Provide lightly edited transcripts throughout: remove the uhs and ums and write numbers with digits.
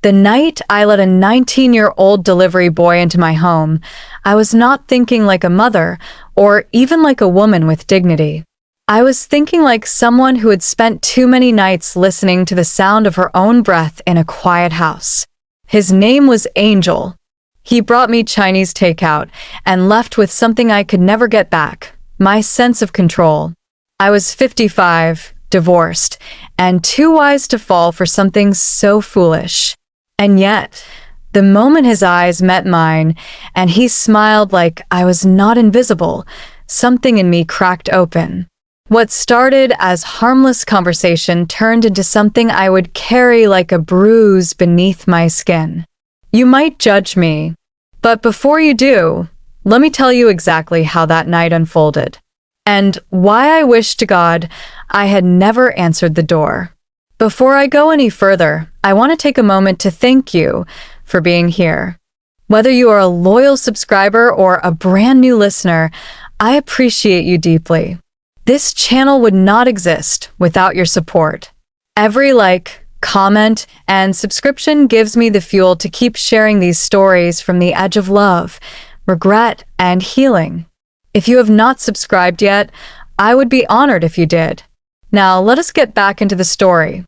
The night I let a 19-year-old delivery boy into my home, I was not thinking like a mother or even like a woman with dignity. I was thinking like someone who had spent too many nights listening to the sound of her own breath in a quiet house. His name was Angel. He brought me Chinese takeout and left with something I could never get back, my sense of control. I was 55, divorced, and too wise to fall for something so foolish. And yet, the moment his eyes met mine and he smiled like I was not invisible, something in me cracked open. What started as harmless conversation turned into something I would carry like a bruise beneath my skin. You might judge me, but before you do, let me tell you exactly how that night unfolded, and why I wish to God I had never answered the door. Before I go any further, I want to take a moment to thank you for being here. Whether you are a loyal subscriber or a brand new listener, I appreciate you deeply. This channel would not exist without your support. Every like, comment, and subscription gives me the fuel to keep sharing these stories from the edge of love, regret, and healing. If you have not subscribed yet, I would be honored if you did. Now, let us get back into the story.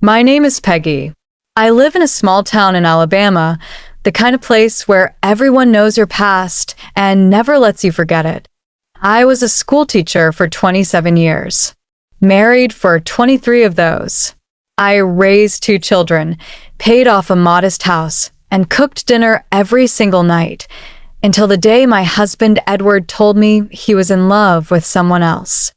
My name is Peggy. I live in a small town in Alabama, the kind of place where everyone knows your past and never lets you forget it. I was a school teacher for 27 years, married for 23 of those. I raised 2 children, paid off a modest house, and cooked dinner every single night, until the day my husband Edward told me he was in love with someone else.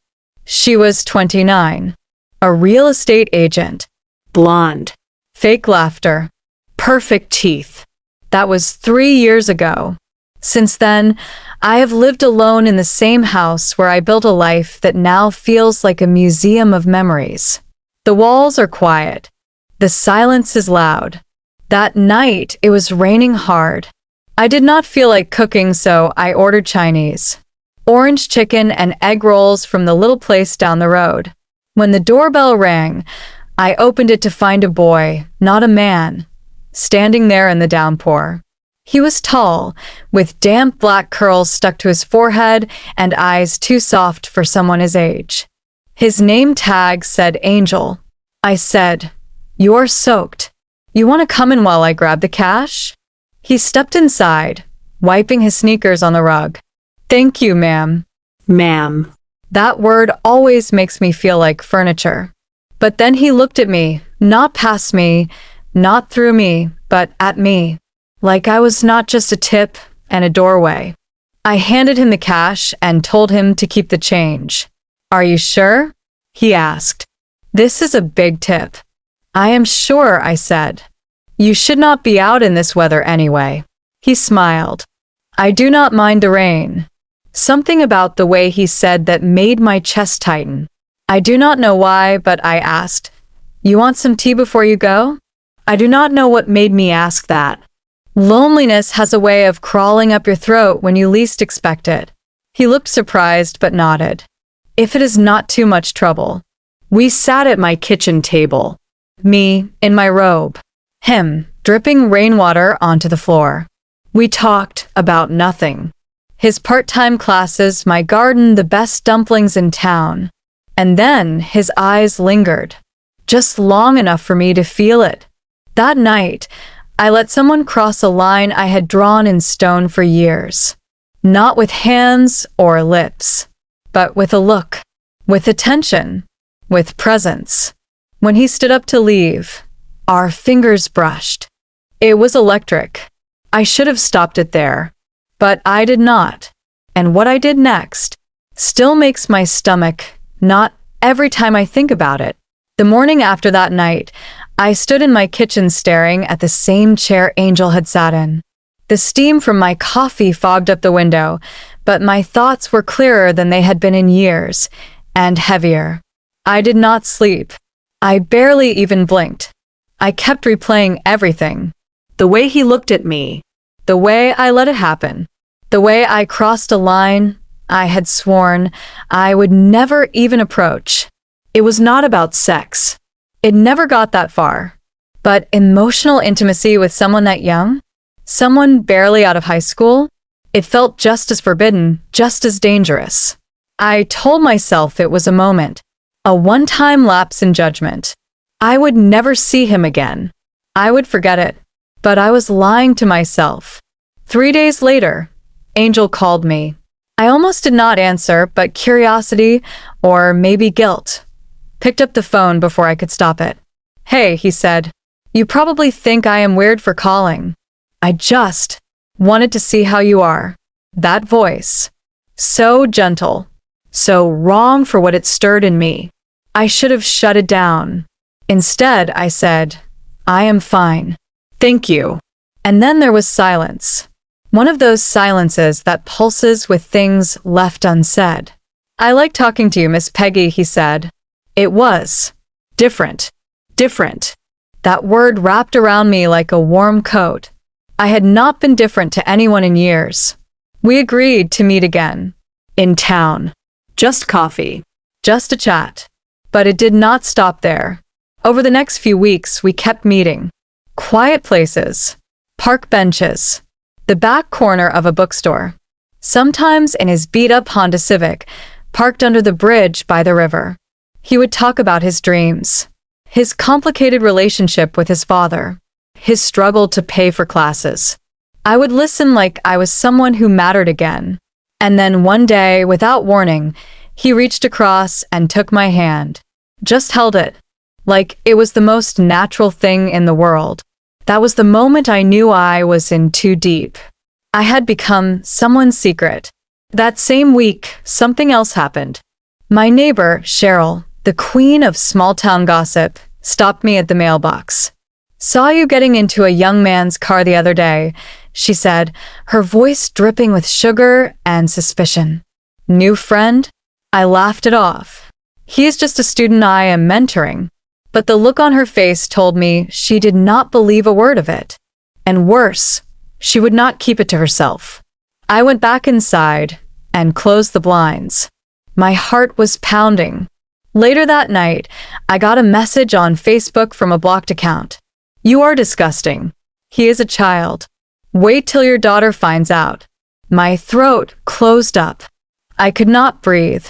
She was 29, a real estate agent, blonde, fake laughter, perfect teeth. That was 3 years ago. Since then, I have lived alone in the same house where I built a life that now feels like a museum of memories. The walls are quiet. The silence is loud. That night, it was raining hard. I did not feel like cooking, so I ordered Chinese. Orange chicken and egg rolls from the little place down the road. When the doorbell rang, I opened it to find a boy, not a man, standing there in the downpour. He was tall, with damp black curls stuck to his forehead and eyes too soft for someone his age. His name tag said Angel. I said, "You're soaked. You want to come in while I grab the cash?" He stepped inside, wiping his sneakers on the rug. "Thank you, ma'am." Ma'am. That word always makes me feel like furniture. But then he looked at me, not past me, not through me, but at me. Like I was not just a tip and a doorway. I handed him the cash and told him to keep the change. "Are you sure?" he asked. "This is a big tip." "I am sure," I said. "You should not be out in this weather anyway." He smiled. "I do not mind the rain." Something about the way he said that made my chest tighten. I do not know why, but I asked, "You want some tea before you go?" I do not know what made me ask that. Loneliness has a way of crawling up your throat when you least expect it. He looked surprised but nodded. "If it is not too much trouble." We sat at my kitchen table. Me, in my robe. Him, dripping rainwater onto the floor. We talked about nothing. His part-time classes, my garden, the best dumplings in town. And then his eyes lingered. Just long enough for me to feel it. That night, I let someone cross a line I had drawn in stone for years. Not with hands or lips, but with a look, with attention, with presence. When he stood up to leave, our fingers brushed. It was electric. I should have stopped it there, but I did not. And what I did next still makes my stomach knot every time I think about it. The morning after that night, I stood in my kitchen staring at the same chair Angel had sat in. The steam from my coffee fogged up the window, but my thoughts were clearer than they had been in years, and heavier. I did not sleep. I barely even blinked. I kept replaying everything. The way he looked at me, the way I let it happen, the way I crossed a line I had sworn I would never even approach. It was not about sex. It never got that far. But emotional intimacy with someone that young? Someone barely out of high school? It felt just as forbidden, just as dangerous. I told myself it was a moment, a one-time lapse in judgment. I would never see him again. I would forget it. But I was lying to myself. 3 days later, Angel called me. I almost did not answer, but curiosity, or maybe guilt, picked up the phone before I could stop it. "Hey," he said. "You probably think I am weird for calling. I just wanted to see how you are." That voice. So gentle. So wrong for what it stirred in me. I should have shut it down. Instead, I said, "I am fine. Thank you." And then there was silence. One of those silences that pulses with things left unsaid. "I like talking to you, Miss Peggy," he said. It was different. Different. That word wrapped around me like a warm coat. I had not been different to anyone in years. We agreed to meet again. In town. Just coffee. Just a chat. But it did not stop there. Over the next few weeks, we kept meeting. Quiet places. Park benches. The back corner of a bookstore. Sometimes in his beat-up Honda Civic, parked under the bridge by the river. He would talk about his dreams. His complicated relationship with his father. His struggle to pay for classes. I would listen like I was someone who mattered again. And then one day, without warning, he reached across and took my hand. Just held it. Like it was the most natural thing in the world. That was the moment I knew I was in too deep. I had become someone's secret. That same week, something else happened. My neighbor, Cheryl, the queen of small-town gossip, stopped me at the mailbox. "Saw you getting into a young man's car the other day," she said, her voice dripping with sugar and suspicion. "New friend?" I laughed it off. "He is just a student I am mentoring." But the look on her face told me she did not believe a word of it. And worse, she would not keep it to herself. I went back inside and closed the blinds. My heart was pounding. Later that night, I got a message on Facebook from a blocked account. "You are disgusting. He is a child. Wait till your daughter finds out." My throat closed up. I could not breathe.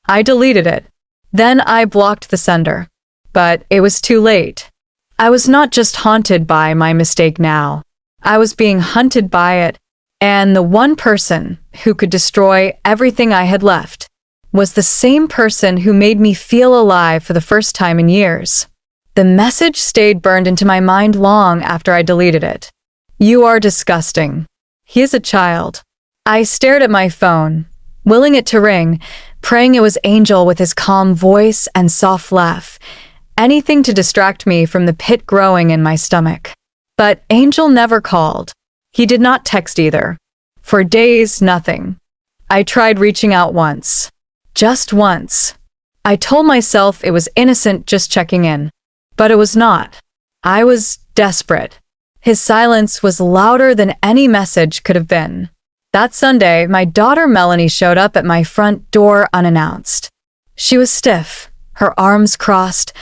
I deleted it. Then I blocked the sender. But it was too late. I was not just haunted by my mistake now. I was being hunted by it, and the one person who could destroy everything I had left was the same person who made me feel alive for the first time in years. The message stayed burned into my mind long after I deleted it. "You are disgusting. He is a child." I stared at my phone, willing it to ring, praying it was Angel with his calm voice and soft laugh. Anything to distract me from the pit growing in my stomach. But Angel never called. He did not text either. For days, nothing. I tried reaching out once. Just once. I told myself it was innocent just checking in. But it was not. I was desperate. His silence was louder than any message could have been. That Sunday, my daughter Melanie showed up at my front door unannounced. She was stiff, her arms crossed,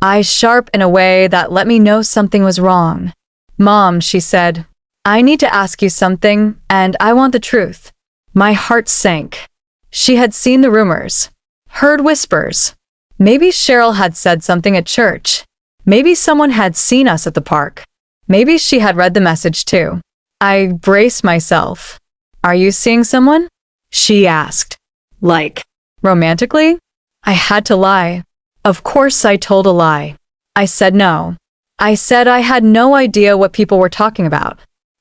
eyes sharp in a way that let me know something was wrong. "Mom," she said, "I need to ask you something, and I want the truth." My heart sank. She had seen the rumors, heard whispers. Maybe Cheryl had said something at church. Maybe someone had seen us at the park. Maybe she had read the message too. I braced myself. "Are you seeing someone?" she asked. "Like, romantically?" I had to lie. Of course I told a lie. I said no. I said I had no idea what people were talking about.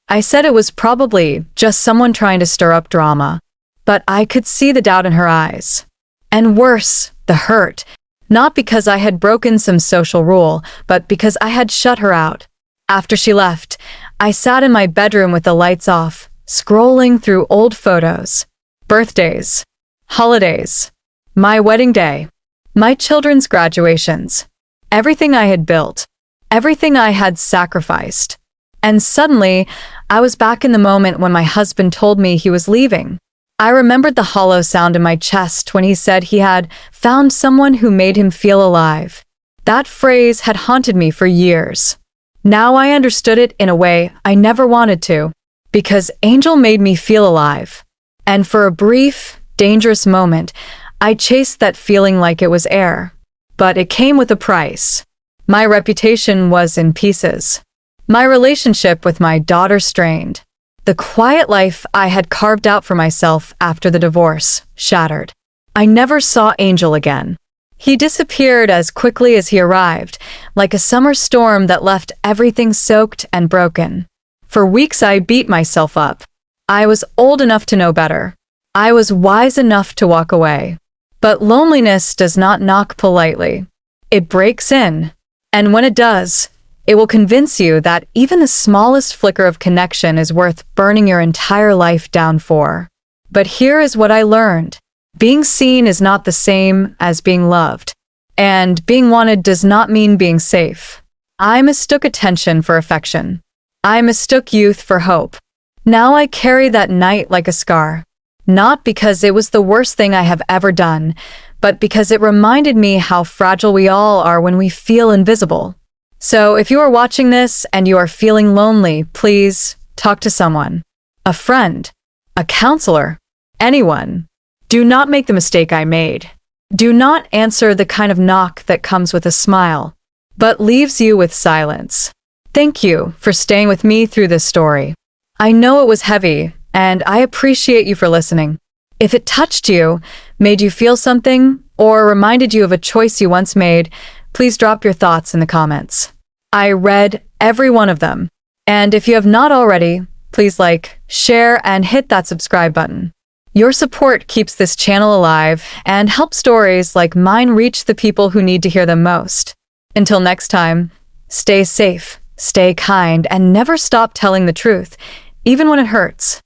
I said it was probably just someone trying to stir up drama. But I could see the doubt in her eyes. And worse, the hurt. Not because I had broken some social rule, but because I had shut her out. After she left, I sat in my bedroom with the lights off, scrolling through old photos. Birthdays. Holidays. My wedding day. My children's graduations. Everything I had built. Everything I had sacrificed. And suddenly, I was back in the moment when my husband told me he was leaving. I remembered the hollow sound in my chest when he said he had found someone who made him feel alive. That phrase had haunted me for years. Now I understood it in a way I never wanted to, because Angel made me feel alive. And for a brief, dangerous moment, I chased that feeling like it was air. But it came with a price. My reputation was in pieces. My relationship with my daughter strained. The quiet life I had carved out for myself after the divorce shattered. I never saw Angel again. He disappeared as quickly as he arrived, like a summer storm that left everything soaked and broken. For weeks I beat myself up. I was old enough to know better. I was wise enough to walk away. But loneliness does not knock politely. It breaks in. And when it does, it will convince you that even the smallest flicker of connection is worth burning your entire life down for. But here is what I learned. Being seen is not the same as being loved. And being wanted does not mean being safe. I mistook attention for affection. I mistook youth for hope. Now I carry that night like a scar. Not because it was the worst thing I have ever done, but because it reminded me how fragile we all are when we feel invisible. So if you are watching this and you are feeling lonely, please talk to someone. A friend, a counselor, anyone. Do not make the mistake I made. Do not answer the kind of knock that comes with a smile, but leaves you with silence. Thank you for staying with me through this story. I know it was heavy, and I appreciate you for listening. If it touched you, made you feel something, or reminded you of a choice you once made, please drop your thoughts in the comments. I read every one of them. And if you have not already, please like, share, and hit that subscribe button. Your support keeps this channel alive and helps stories like mine reach the people who need to hear them most. Until next time, stay safe, stay kind, and never stop telling the truth, even when it hurts.